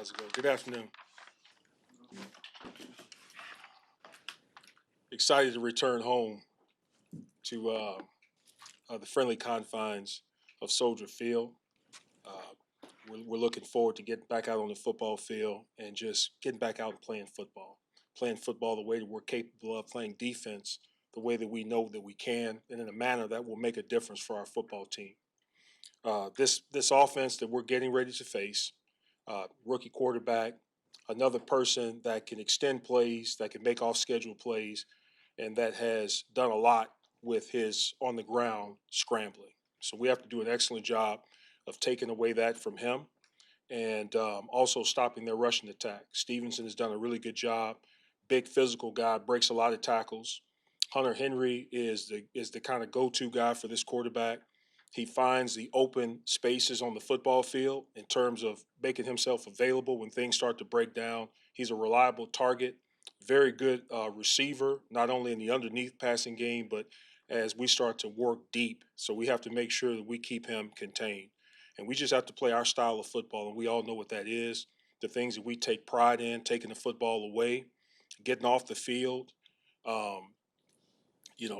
guys ago. Good afternoon. Excited to return home to the friendly confines of Soldier Field. Uh, we're looking forward to getting back out on the football field and just getting back out and playing football. Playing football the way that we're capable of, playing defense the way that we know that we can, and in a manner that will make a difference for our football team. This offense that we're getting ready to face, rookie quarterback, another person that can extend plays, that can make off schedule plays, and that has done a lot with his on the ground scrambling. So we have to do an excellent job of taking away that from him and also stopping their rushing attack. Stevenson has done a really good job. Big physical guy, breaks a lot of tackles. Hunter Henry is the kind of go-to guy for this quarterback. He finds the open spaces on the football field in terms of making himself available when things start to break down. He's a reliable target, very good receiver, not only in the underneath passing game, but as we start to work deep. So we have to make sure that we keep him contained. And we just have to play our style of football, and we all know what that is. The things that we take pride in, taking the football away, getting off the field, um,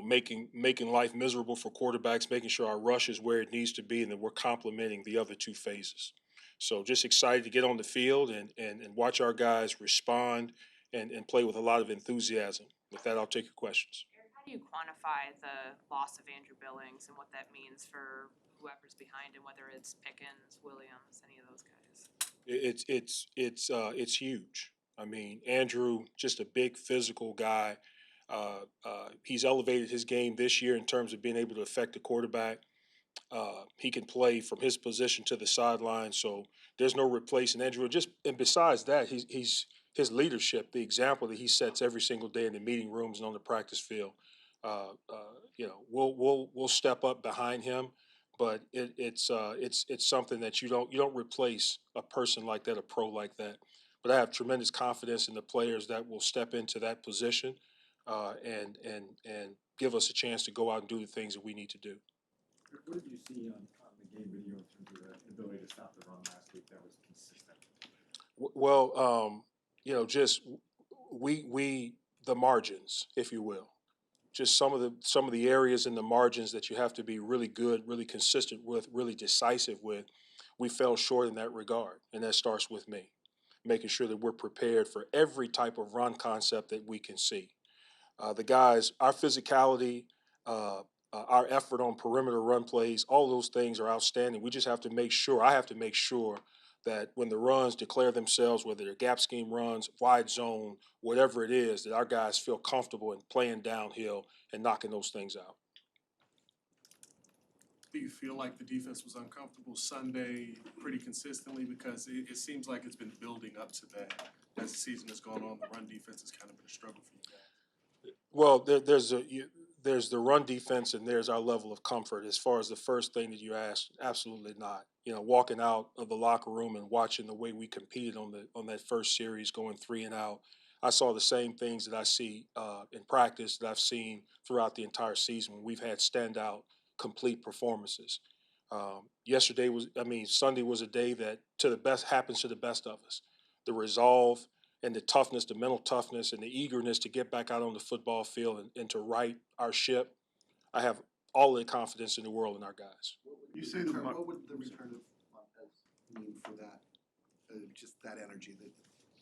making life miserable for quarterbacks, making sure our rush is where it needs to be, and that we're complementing the other two phases. So just excited to get on the field and watch our guys respond and play with a lot of enthusiasm. With that, I'll take your questions. Eric, how do you quantify the loss of Andrew Billings and what that means for whoever's behind him, whether it's Pickens, Williams, any of those guys? It's huge. I mean, Andrew, just a big physical guy. He's elevated his game this year in terms of being able to affect the quarterback. He can play from his position to the sideline, so there's no replacing Andrew. And besides that, he's his leadership, the example that he sets every single day in the meeting rooms and on the practice field. We'll step up behind him, but it's something that you don't replace a person like that, a pro like that. But I have tremendous confidence in the players that will step into that position and give us a chance to go out and do the things that we need to do. What did you see on the game video in terms of the ability to stop the run last week that was consistent? Well, just we the margins, if you will, just some of the areas in the margins that you have to be really good, really consistent with, really decisive with. We fell short in that regard, and that starts with me, making sure that we're prepared for every type of run concept that we can see. The guys, our physicality, our effort on perimeter run plays, all those things are outstanding. We just have to make sure, I have to make sure that when the runs declare themselves, whether they're gap scheme runs, wide zone, whatever it is, that our guys feel comfortable in playing downhill and knocking those things out. Do you feel like the defense was uncomfortable Sunday pretty consistently? Because it seems like it's been building up to that as the season has gone on. The run defense has kind of been a struggle for you guys. Well, there's the run defense and there's our level of comfort. As far as the first thing that you asked, absolutely not. Walking out of the locker room and watching the way we competed on that first series, going 3-and-out, I saw the same things that I see in practice that I've seen throughout the entire season when we've had standout, complete performances. Sunday was a day that to the best happens to the best of us. The resolve and the toughness, the mental toughness, and the eagerness to get back out on the football field and to right our ship. I have all the confidence in the world in our guys. What would the return of Montez mean for that? Just that energy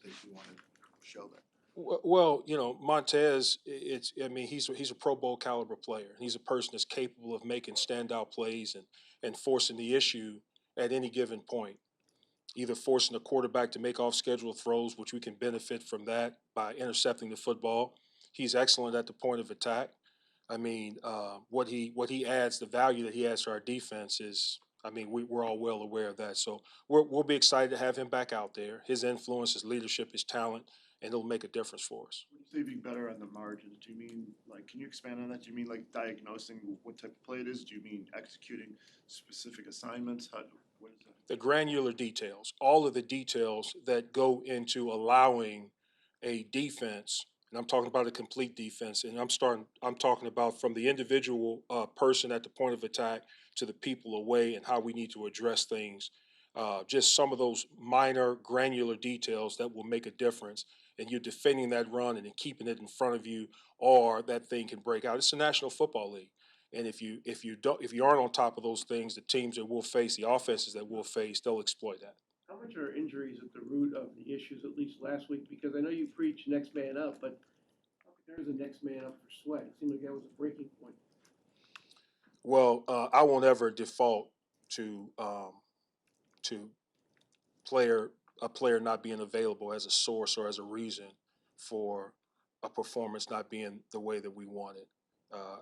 that you want to show there. Well, Montez, he's a Pro Bowl caliber player. He's a person that's capable of making standout plays and forcing the issue at any given point. Either forcing the quarterback to make off schedule throws, which we can benefit from that by intercepting the football. He's excellent at the point of attack. What he adds, the value that he adds to our defense is, we're all well aware of that. So we'll be excited to have him back out there. His influence, his leadership, his talent, and it'll make a difference for us. When you say being better on the margins, do you mean, can you expand on that? Do you mean diagnosing what type of play it is? Do you mean executing specific assignments? What is that? The granular details, all of the details that go into allowing a defense, and I'm talking about a complete defense, and I'm talking about from the individual person at the point of attack to the people away and how we need to address things Just some of those minor granular details that will make a difference. And you're defending that run and then keeping it in front of you, or that thing can break out. It's the National Football League. And if you aren't on top of those things, the teams that we'll face, the offenses that we'll face, they'll exploit that. How much are injuries at the root of the issues, at least last week? Because I know you preach next man up, but there's a next man up for Sweat. It seemed like that was a breaking point. Well, I won't ever default to a player not being available as a source or as a reason for a performance not being the way that we want it.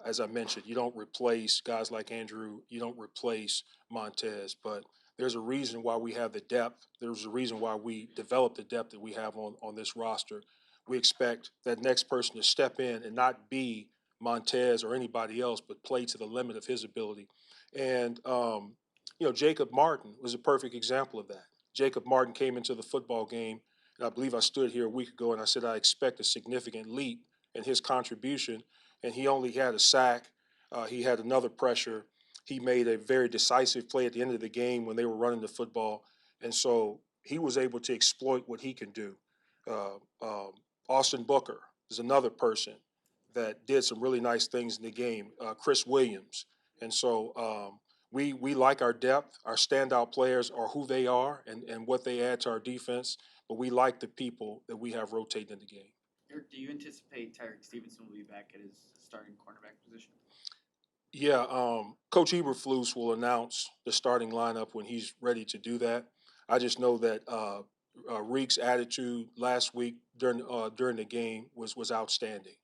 As I mentioned, you don't replace guys like Andrew, you don't replace Montez, but there's a reason why we have the depth. There's a reason why we developed the depth that we have on this roster. We expect that next person to step in and not be Montez or anybody else, but play to the limit of his ability. And, Jacob Martin was a perfect example of that. Jacob Martin came into the football game, and I believe I stood here a week ago and I said I expect a significant leap in his contribution, and he only had a sack. He had another pressure. He made a very decisive play at the end of the game when they were running the football, and so he was able to exploit what he can do. Austin Booker is another person that did some really nice things in the game. Chris Williams, and so we like our depth. Our standout players are who they are and what they add to our defense, but we like the people that we have rotating in the game. Eric, do you anticipate Tyreek Stevenson will be back at his starting cornerback position? Yeah, Coach Eberflus will announce the starting lineup when he's ready to do that. I just know that Reek's attitude last week during the game was outstanding.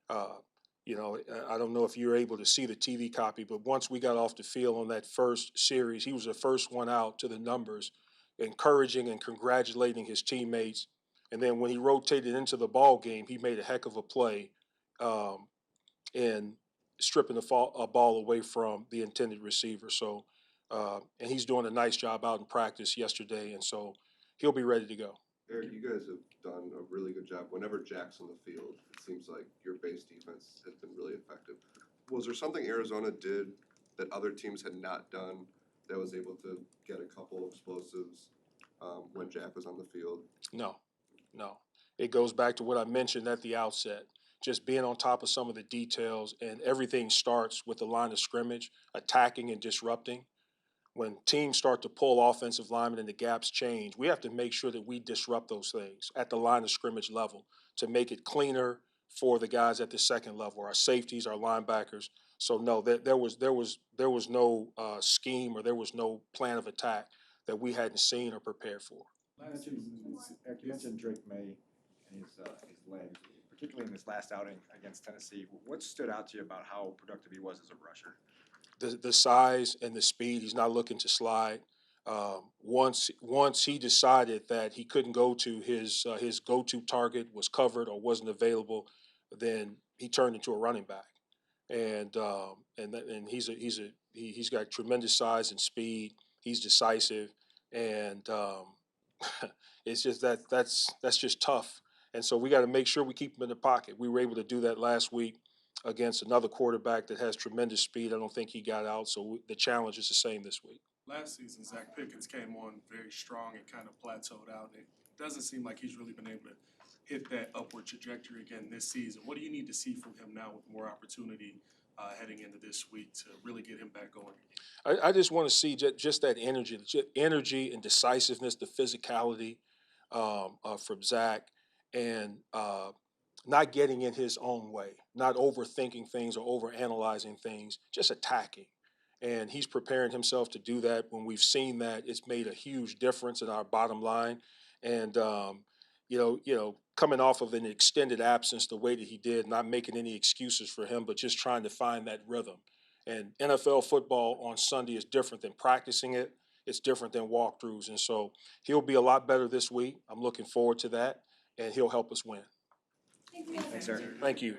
Uh, I don't know if you're able to see the TV copy, but once we got off the field on that first series, he was the first one out to the numbers, encouraging and congratulating his teammates. And then when he rotated into the ball game, he made a heck of a play in stripping a ball away from the intended receiver. So, and he's doing a nice job out in practice yesterday, and so he'll be ready to go. Eric, you guys have done a really good job. Whenever Jack's on the field, it seems like your base defense has been really effective. Was there something Arizona did that other teams had not done that was able to get a couple explosives when Jack was on the field? No. It goes back to what I mentioned at the outset. Just being on top of some of the details, and everything starts with the line of scrimmage, attacking and disrupting. When teams start to pull offensive linemen and the gaps change, we have to make sure that we disrupt those things at the line of scrimmage level to make it cleaner for the guys at the second level, our safeties, our linebackers. So no, there was no scheme, or there was no plan of attack that we hadn't seen or prepared for. You mentioned Drake May and his legs, particularly in this last outing against Tennessee. What stood out to you about how productive he was as a rusher? The size and the speed. He's not looking to slide. Once he decided that he couldn't go to his go-to target was covered or wasn't available, then he turned into a running back. And he's got tremendous size and speed. He's decisive, and it's just that's just tough. And so we got to make sure we keep him in the pocket. We were able to do that last week against another quarterback that has tremendous speed. I don't think he got out, so the challenge is the same this week. Last season, Zach Pickens came on very strong and kind of plateaued out. It doesn't seem like he's really been able to hit that upward trajectory again this season. What do you need to see from him now with more opportunity heading into this week to really get him back going again? I just want to see just that energy and decisiveness, the physicality from Zach, and not getting in his own way, not overthinking things or overanalyzing things, just attacking. And he's preparing himself to do that. When we've seen that, it's made a huge difference in our bottom line. And coming off of an extended absence the way that he did, not making any excuses for him, but just trying to find that rhythm. And NFL football on Sunday is different than practicing it. It's different than walkthroughs. And so he'll be a lot better this week. I'm looking forward to that, and he'll help us win. Thanks, sir. Thank you.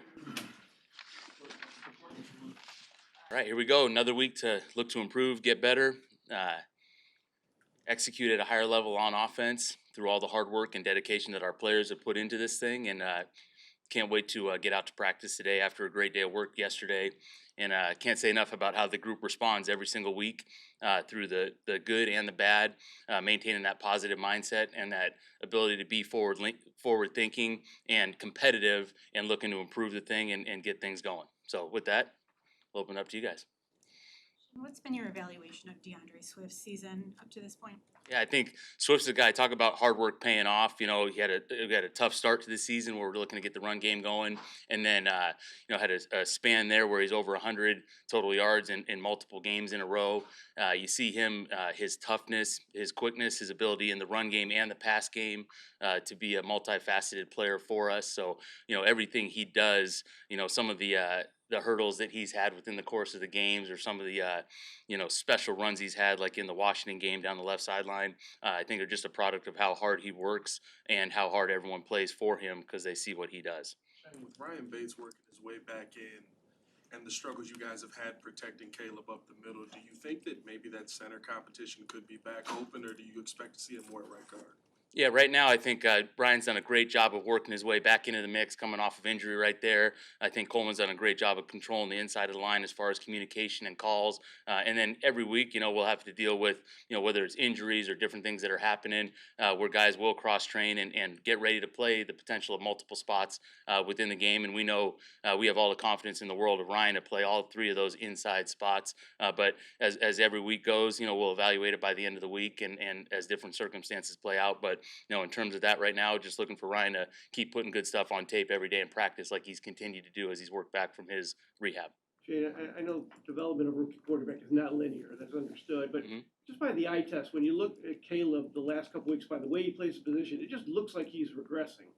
All right, here we go. Another week to look to improve, get better, execute at a higher level on offense through all the hard work and dedication that our players have put into this thing, and can't wait to get out to practice today after a great day of work yesterday. And can't say enough about how the group responds every single week through the good and the bad, maintaining that positive mindset and that ability to be forward thinking and competitive and looking to improve the thing and get things going. So with that, we'll open it up to you guys. What's been your evaluation of DeAndre Swift's season up to this point? Yeah, I think Swift's a guy. Talk about hard work paying off. You know, he had a tough start to the season where we're looking to get the run game going, and then had a span there where he's over 100 total yards in multiple games in a row. You see him, his toughness, his quickness, his ability in the run game and the pass game to be a multifaceted player for us. So everything he does, some of the hurdles that he's had within the course of the games, or some of the special runs he's had, like in the Washington game down the left sideline, I think are just a product of how hard he works and how hard everyone plays for him because they see what he does. And with Ryan Bates working his way back in and the struggles you guys have had protecting Caleb up the middle, do you think that maybe that center competition could be back open, or do you expect to see him more at right guard? Yeah, right now I think Brian's done a great job of working his way back into the mix, coming off of injury right there. I think Coleman's done a great job of controlling the inside of the line as far as communication and calls. And then every week, we'll have to deal with, whether it's injuries or different things that are happening, where guys will cross-train and get ready to play the potential of multiple spots within the game. And we know we have all the confidence in the world of Ryan to play all three of those inside spots. But as every week goes, we'll evaluate it by the end of the week and as different circumstances play out. But in terms of that right now, just looking for Ryan to keep putting good stuff on tape every day in practice like he's continued to do as he's worked back from his rehab. Shane, I know development of rookie quarterback is not linear, that's understood, but just by the eye test, when you look at Caleb the last couple weeks, by the way he plays the position, it just looks like he's regressing.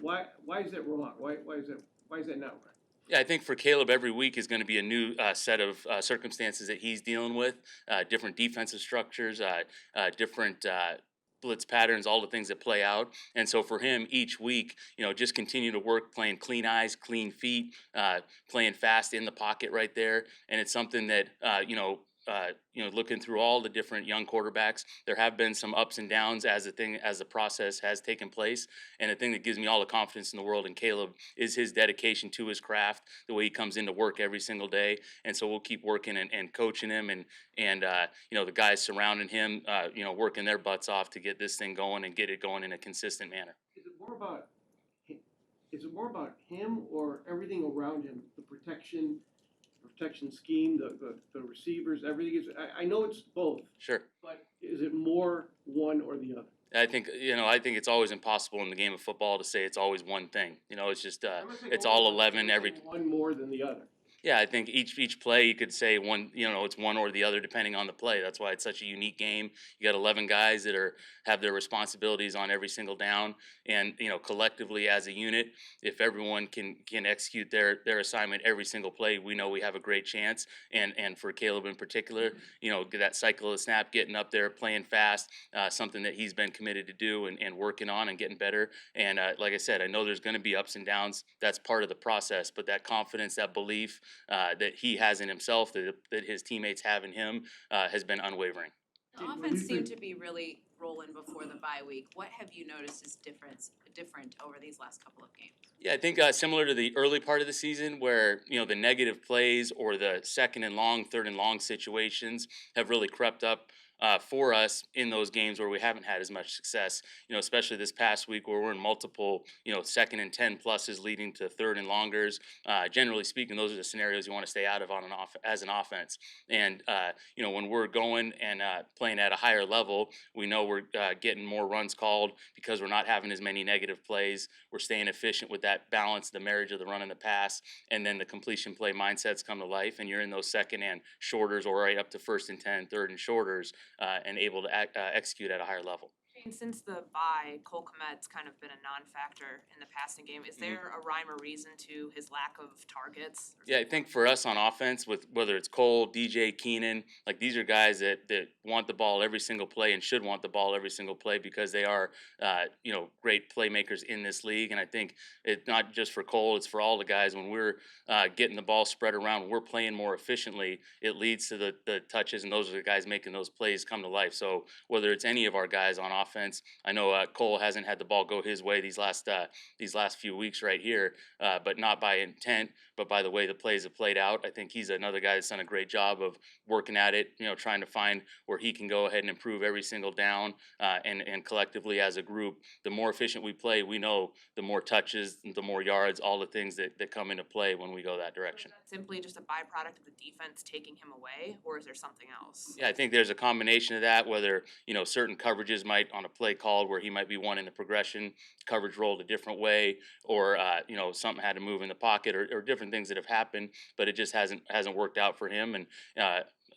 Why is that wrong? Why is that not right? Yeah, I think for Caleb, every week is going to be a new set of circumstances that he's dealing with, different defensive structures, different blitz patterns, all the things that play out. And so for him, each week, just continue to work, playing clean eyes, clean feet, playing fast in the pocket right there. And it's something that, looking through all the different young quarterbacks, there have been some ups and downs as the process has taken place. And the thing that gives me all the confidence in the world in Caleb is his dedication to his craft, the way he comes into work every single day. And so we'll keep working and coaching him and the guys surrounding him, working their butts off to get this thing going and get it going in a consistent manner. Is it more about him or everything around him, the protection scheme, the receivers, everything is, I know it's both. Sure. But is it more one or the other? I think it's always impossible in the game of football to say it's always one thing. It's just it's all 11 every. One more than the other. Yeah, I think each play you could say one, it's one or the other depending on the play. That's why it's such a unique game. You got 11 guys that have their responsibilities on every single down, and collectively as a unit, if everyone can execute their assignment every single play, we know we have a great chance. And for Caleb in particular, that cycle of the snap, getting up there, playing fast, something that he's been committed to do and working on and getting better. And like I said, I know there's going to be ups and downs. That's part of the process, but that confidence, that belief that he has in himself, that his teammates have in him, has been unwavering. The offense seemed to be really rolling before the bye week. What have you noticed is different over these last couple of games? Yeah, I think similar to the early part of the season where, the negative plays or the second and long, third and long situations have really crept up for us in those games where we haven't had as much success, especially this past week where we're in multiple, second and 10 pluses leading to third and longers. Generally speaking, those are the scenarios you want to stay out of as an offense. And, when we're going and playing at a higher level, we know we're getting more runs called because we're not having as many negative plays. We're staying efficient with that balance, the marriage of the run and the pass, and then the completion play mindsets come to life, and you're in those second and shorters or right up to first and 10, third and shorters, and able to execute at a higher level. Since the bye, Cole Kmet's kind of been a non-factor in the passing game. Is there a rhyme or reason to his lack of targets? Yeah, I think for us on offense, with whether it's Cole, DJ, Keenan, like these are guys that want the ball every single play and should want the ball every single play because they are, great playmakers in this league. And I think it's not just for Cole, it's for all the guys. When we're getting the ball spread around, we're playing more efficiently, it leads to the touches, and those are the guys making those plays come to life. So whether it's any of our guys on offense, offense. I know Cole hasn't had the ball go his way these last few weeks right here, but not by intent, but by the way the plays have played out. I think he's another guy that's done a great job of working at it, trying to find where he can go ahead and improve every single down, and collectively as a group, the more efficient we play, we know the more touches, the more yards, all the things that come into play when we go that direction. Is that simply just a byproduct of the defense taking him away, or is there something else? Yeah, I think there's a combination of that, whether, certain coverages might on a play called where he might be one in the progression, coverage rolled a different way, or, something had to move in the pocket or different things that have happened, but it just hasn't worked out for him. And,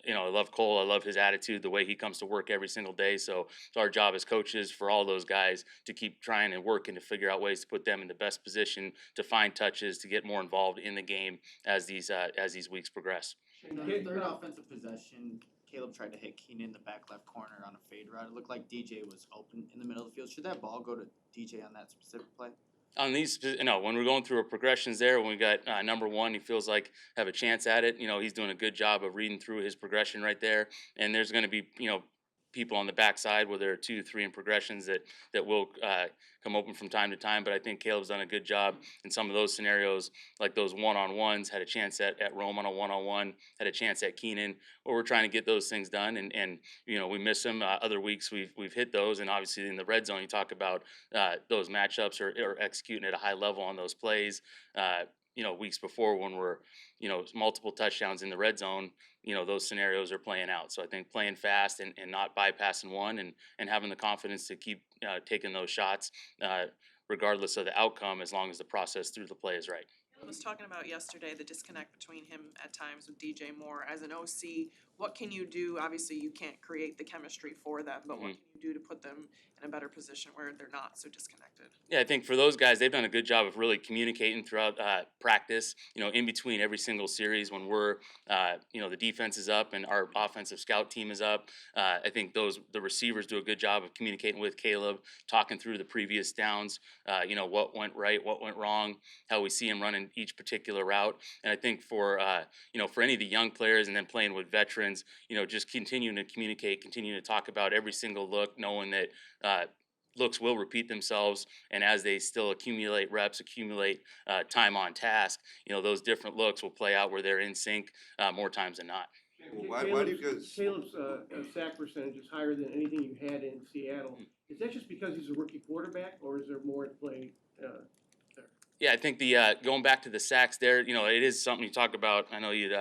I love Cole. I love his attitude, the way he comes to work every single day. So it's our job as coaches for all those guys to keep trying and working to figure out ways to put them in the best position to find touches, to get more involved in the game as these weeks progress. On the third offensive possession, Caleb tried to hit Keenan in the back left corner on a fade route. It looked like DJ was open in the middle of the field. Should that ball go to DJ on that specific play? On these, when we're going through our progressions there, when we got number one, he feels like have a chance at it. He's doing a good job of reading through his progression right there. And there's going to be, people on the backside where there are 2, 3 in progressions that will come open from time to time. But I think Caleb's done a good job in some of those scenarios, like those one-on-ones, had a chance at Rome on a one-on-one, had a chance at Keenan, where we're trying to get those things done. And we miss them. Other weeks we've hit those. And obviously in the red zone, you talk about those matchups or executing at a high level on those plays. Weeks before when we're, multiple touchdowns in the red zone, those scenarios are playing out. So I think playing fast and not bypassing one and having the confidence to keep taking those shots, regardless of the outcome, as long as the process through the play is right. I was talking about yesterday the disconnect between him at times with DJ Moore. As an OC, what can you do? Obviously, you can't create the chemistry for them, but what can you do to put them in a better position where they're not so disconnected? Yeah, I think for those guys, they've done a good job of really communicating throughout practice, in between every single series when we're, the defense is up and our offensive scout team is up. I think the receivers do a good job of communicating with Caleb, talking through the previous downs, what went right, what went wrong, how we see him running each particular route. And I think for any of the young players and then playing with veterans, just continuing to communicate, continuing to talk about every single look, knowing that looks will repeat themselves, and as they still accumulate reps, accumulate time on task, those different looks will play out where they're in sync more times than not. Why do you guys? Caleb's sack percentage is higher than anything you've had in Seattle. Is that just because he's a rookie quarterback, or is there more at play there? Yeah, I think the going back to the sacks there, it is something you talk about. I know you'd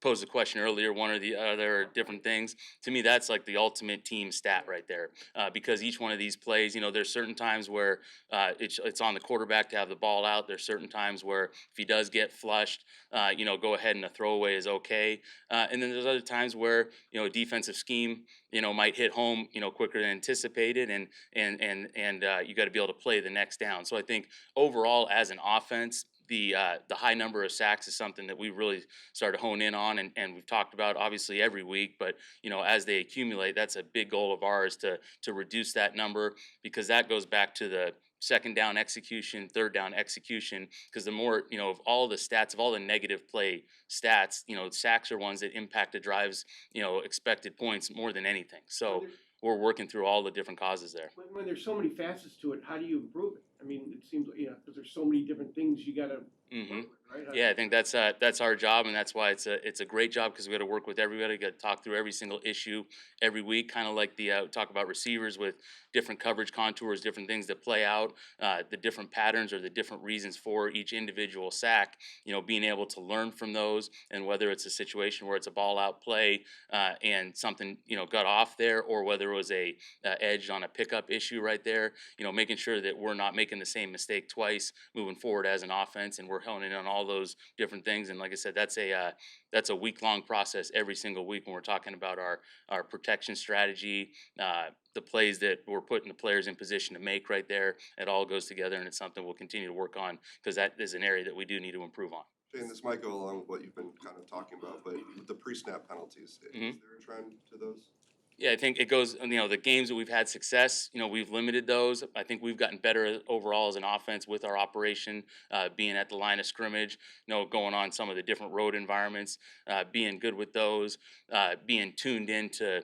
posed the question earlier, one or the other different things. To me, that's like the ultimate team stat right there, because each one of these plays, there's certain times where it's on the quarterback to have the ball out. There's certain times where if he does get flushed, go ahead and a throwaway is okay. And then there's other times where a defensive scheme might hit home quicker than anticipated, and you got to be able to play the next down. So I think overall as an offense, the high number of sacks is something that we really started to hone in on, and we've talked about obviously every week. But as they accumulate, that's a big goal of ours to reduce that number, because that goes back to the second down execution, third down execution. Because the more of all the stats, of all the negative play stats, sacks are ones that impact the drive's expected points more than anything. So we're working through all the different causes there. When there's so many facets to it, how do you improve it? I mean, it seems like, because there's so many different things you got to Mm-hmm. Right? Yeah, I think that's our job, and that's why it's a great job, because we got to work with everybody, got to talk through every single issue every week, kind of like the talk about receivers with different coverage contours, different things that play out, the different patterns or the different reasons for each individual sack. Being able to learn from those, and whether it's a situation where it's a ball out play and something got off there, or whether it was a edge on a pickup issue right there. Making sure that we're not making the same mistake twice moving forward as an offense, and we're honing in on all those different things. And like I said, that's a week-long process every single week when we're talking about our protection strategy, the plays that we're putting the players in position to make right there. It all goes together, and it's something we'll continue to work on, because that is an area that we do need to improve on. Shane, this might go along with what you've been kind of talking about, but with the pre-snap penalties, is there a trend to those? Yeah, I think it goes, the games that we've had success, we've limited those. I think we've gotten better overall as an offense with our operation, being at the line of scrimmage, going on some of the different road environments, being good with those, being tuned into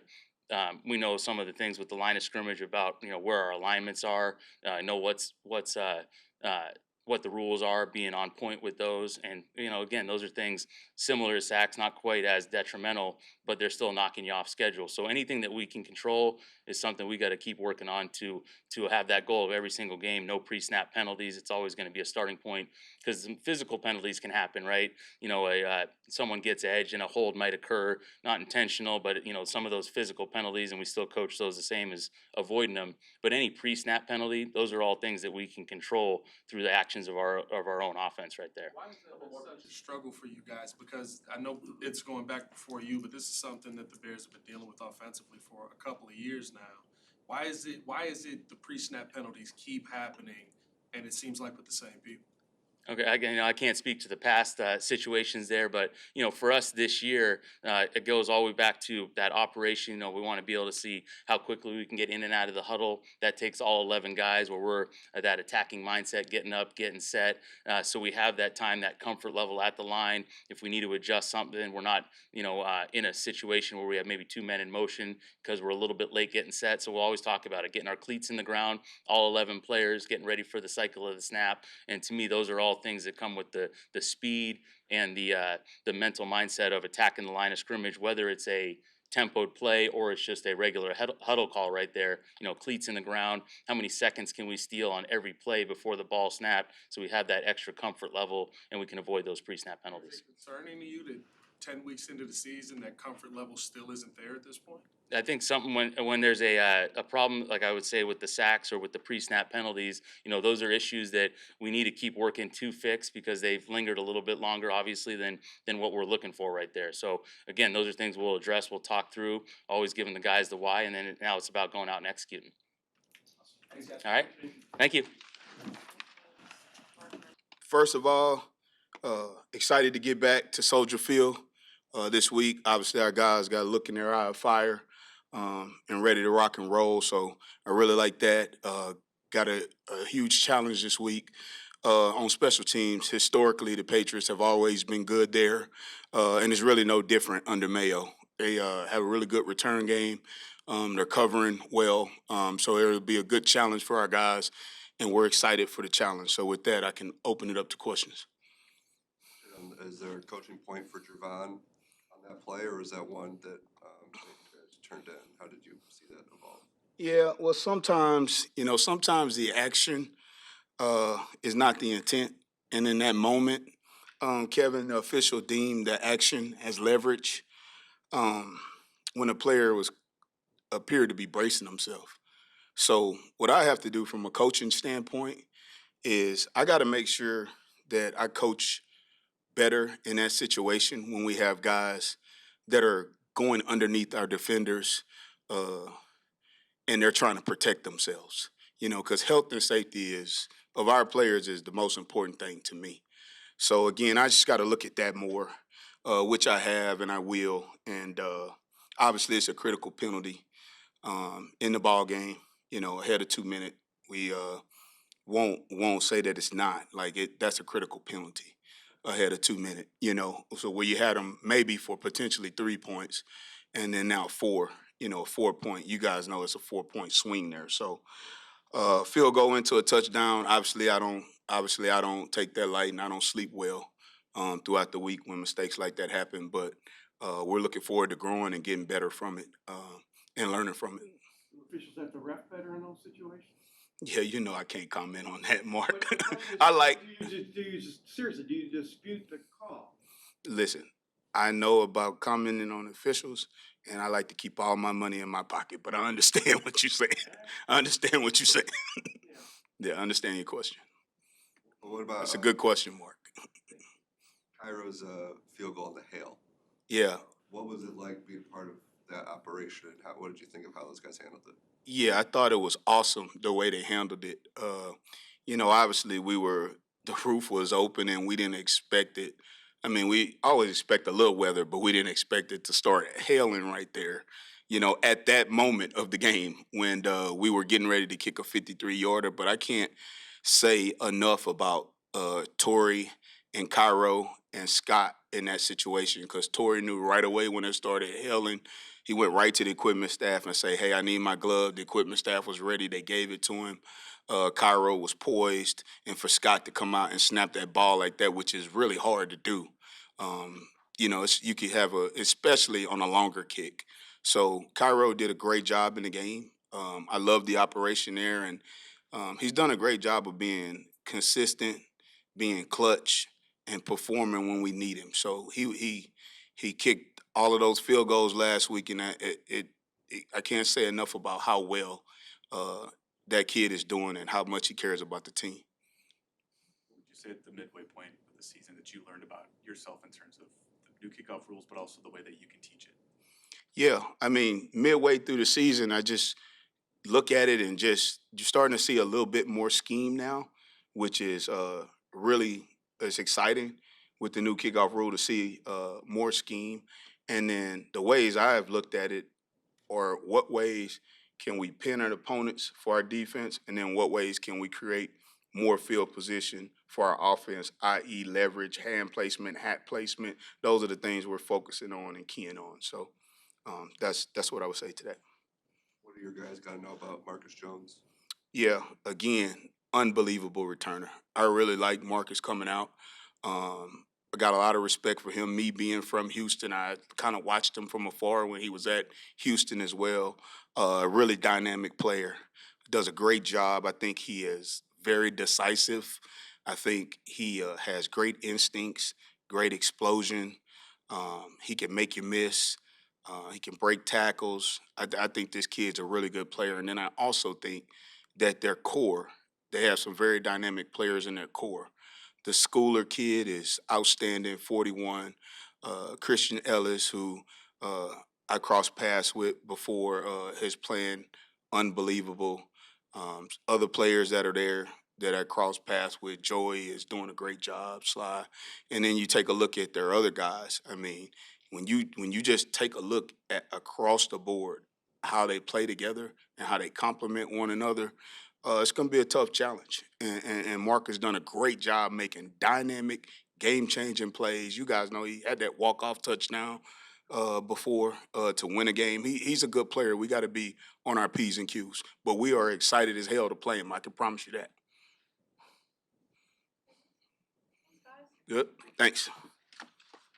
we know some of the things with the line of scrimmage about where our alignments are, know what the rules are, being on point with those, and again, those are things similar to sacks, not quite as detrimental, but they're still knocking you off schedule. So anything that we can control is something we got to keep working on to have that goal of every single game. No pre-snap penalties. It's always going to be a starting point because physical penalties can happen, right? Someone gets edged and a hold might occur, not intentional, but some of those physical penalties, and we still coach those the same as avoiding them. But any pre-snap penalty, those are all things that we can control through the actions of our own offense right there. Why is that such a struggle for you guys? Because I know it's going back before you, but this is something that the Bears have been dealing with offensively for a couple of years now. Why is it the pre-snap penalties keep happening, and it seems like with the same people? Okay, I can't speak to the past situations there, but for us this year, it goes all the way back to that operation. We want to be able to see how quickly we can get in and out of the huddle. That takes all 11 guys, where we're at that attacking mindset, getting up, getting set. So we have that time, that comfort level at the line. If we need to adjust something, we're not in a situation where we have maybe 2 men in motion because we're a little bit late getting set. So we'll always talk about it, getting our cleats in the ground, all 11 players getting ready for the cycle of the snap. And to me, those are all things that come with the speed and the mental mindset of attacking the line of scrimmage, whether it's a tempoed play or it's just a regular huddle call right there. Cleats in the ground. How many seconds can we steal on every play before the ball snapped, so we have that extra comfort level and we can avoid those pre-snap penalties? Is it concerning to you that 10 weeks into the season, that comfort level still isn't there at this point? I think something when there's a problem, like I would say with the sacks or with the pre-snap penalties, those are issues that we need to keep working to fix because they've lingered a little bit longer, obviously, than what we're looking for right there. So again, those are things we'll address, we'll talk through, always giving the guys the why, and then now it's about going out and executing. All right, thank you. First of all, excited to get back to Soldier Field this week. Obviously, our guys got a look in their eye of fire and ready to rock and roll. So I really like that. Got a huge challenge this week on special teams. Historically, the Patriots have always been good there, and it's really no different under Mayo. They have a really good return game. They're covering well, so it'll be a good challenge for our guys, and we're excited for the challenge. So with that, I can open it up to questions. Is there a coaching point for Javon on that play, or is that one that you guys turned in? How did you see that evolve? Yeah, well, sometimes the action is not the intent, and in that moment, Kevin, the official, deemed the action as leverage when a player appeared to be bracing himself. So what I have to do from a coaching standpoint is I got to make sure that I coach better in that situation when we have guys that are going underneath our defenders and they're trying to protect themselves, because health and safety of our players is the most important thing to me. So again, I just got to look at that more, which I have and I will. And obviously it's a critical penalty in the ball game, ahead of 2 minutes. We won't say that it's not. That's a critical penalty ahead of 2 minutes, So where you had them maybe for potentially 3 points and then now 4, 4 point, you guys know it's a 4-point swing there. So field goal into a touchdown. Obviously I don't take that light, and I don't sleep well throughout the week when mistakes like that happen, but we're looking forward to growing and getting better from it and learning from it. Do officials have to ref better in those situations? Yeah, I can't comment on that, Mark. Seriously, do you dispute the call? Listen, I know about commenting on officials, and I like to keep all my money in my pocket, but I understand what you're saying. Yeah, I understand your question. Well, what about It's a good question, Mark. Cairo's field goal in the hail? Yeah. What was it like being part of that operation, and what did you think of how those guys handled it? Yeah, I thought it was awesome the way they handled it. Obviously the roof was open and we didn't expect it. I mean, we always expect a little weather, but we didn't expect it to start hailing right there, at that moment of the game when we were getting ready to kick a 53-yarder. But I can't say enough about Torrey and Cairo and Scott in that situation, because Torrey knew right away when it started hailing, He went right to the equipment staff and say, "Hey, I need my glove." The equipment staff was ready. They gave it to him. Cairo was poised, and for Scott to come out and snap that ball like that, which is really hard to do. You could have especially on a longer kick. So Cairo did a great job in the game. I love the operation there, and he's done a great job of being consistent, being clutch, and performing when we need him. So he kicked all of those field goals last week, and I can't say enough about how well that kid is doing and how much he cares about the team. What would you say at the midway point of the season that you learned about yourself in terms of the new kickoff rules, but also the way that you can teach it? Yeah, I mean, midway through the season, I just look at it and just you're starting to see a little bit more scheme now, which is really it's exciting with the new kickoff rule to see more scheme. And then the ways I have looked at it, or what ways can we pin our opponents for our defense, and then what ways can we create more field position for our offense, i.e. leverage, hand placement, hat placement. Those are the things we're focusing on and keying on. So that's what I would say to that. What do your guys got to know about Marcus Jones? Yeah, again, unbelievable returner. I really like Marcus coming out. I got a lot of respect for him. Me being from Houston, I kind of watched him from afar when he was at Houston as well. A really dynamic player. Does a great job. I think he is very decisive. I think he has great instincts, great explosion. He can make you miss. He can break tackles. I think this kid's a really good player. And then I also think that their core, they have some very dynamic players in their core. The Schooler kid is outstanding, 41. Christian Ellis, who I crossed paths with before, is playing unbelievable. Other players that are there that I crossed paths with, Joey is doing a great job, Sly. And then you take a look at their other guys. I mean, when you just take a look at across the board how they play together and how they complement one another, it's going to be a tough challenge. And Mark has done a great job making dynamic, game-changing plays. You guys know he had that walk-off touchdown before to win a game. He's a good player. We got to be on our P's and Q's. But we are excited as hell to play him. I can promise you that. Good. Thanks.